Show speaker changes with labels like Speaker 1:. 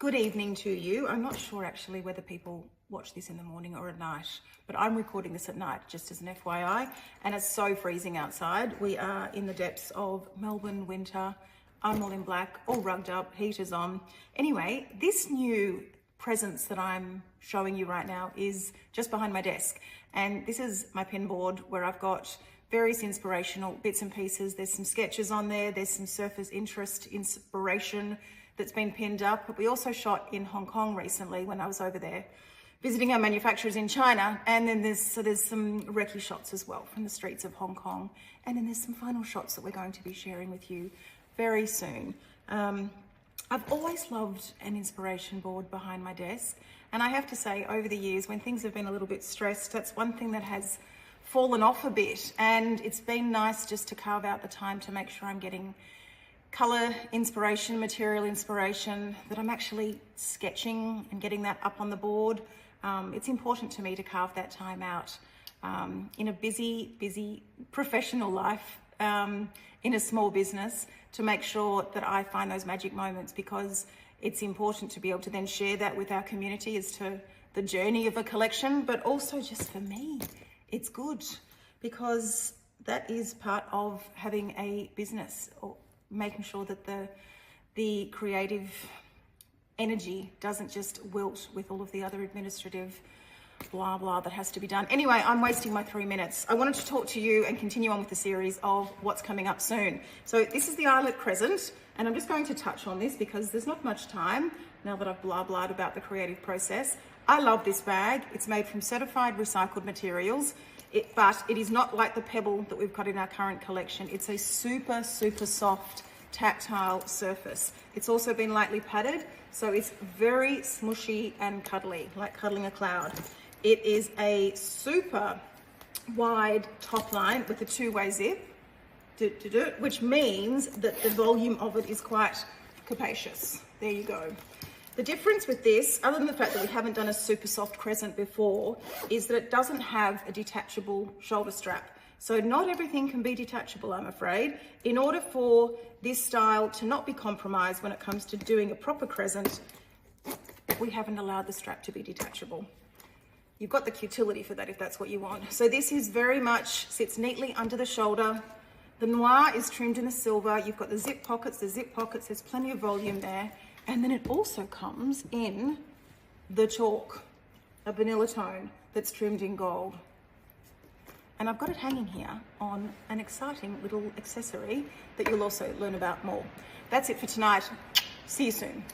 Speaker 1: Good evening to you. I'm not sure actually whether people watch this in the morning or at night, but I'm recording this at night just as an FYI, and it's so freezing outside. We are in the depths of Melbourne winter. I'm all in black, all rugged up, heaters on. Anyway, this new presence that I'm showing you right now is just behind my desk, and this is my pen board where I've got various inspirational bits and pieces. There's some sketches on there, there's some surface interest, inspiration that's been pinned up. We also shot in Hong Kong recently when I was over there visiting our manufacturers in China, and then there's some recce shots as well from the streets of Hong Kong, and then there's some final shots that we're going to be sharing with you very soon. I've always loved an inspiration board behind my desk, and I have to say over the years when things have been a little bit stressed, that's one thing that has fallen off a bit, and it's been nice just to carve out the time to make sure I'm getting color inspiration, material inspiration, that I'm actually sketching and getting that up on the board. It's important to me to carve that time out in a busy professional life, in a small business, to make sure that I find those magic moments, because it's important to be able to then share that with our community as to the journey of a collection, but also just for me, it's good because that is part of having a business, or making sure that the creative energy doesn't just wilt with all of the other administrative blah blah that has to be done. Anyway, I'm wasting my 3 minutes. I wanted to talk to you and continue on with the series of what's coming up soon. So this is the Eyelet Crescent, and I'm just going to touch on this because there's not much time now that I've blah blahed about the creative process. I love this bag. It's made from certified recycled materials, but it is not like the pebble that we've got in our current collection. It's a super soft tactile surface. It's also been lightly padded, so it's very smushy and cuddly, like cuddling a cloud. It is a super wide top line with a two-way zip, which means that the volume of it is quite capacious. There you go. The difference with this, other than the fact that we haven't done a super soft crescent before, is that it doesn't have a detachable shoulder strap. So not everything can be detachable, I'm afraid. In order for this style to not be compromised when it comes to doing a proper crescent, we haven't allowed the strap to be detachable. You've got the utility for that if that's what you want. So this is very much, sits neatly under the shoulder. The Noir is trimmed in the silver. You've got the zip pockets, there's plenty of volume there. And then it also comes in the chalk, a vanilla tone that's trimmed in gold. And I've got it hanging here on an exciting little accessory that you'll also learn about more. That's it for tonight. See you soon.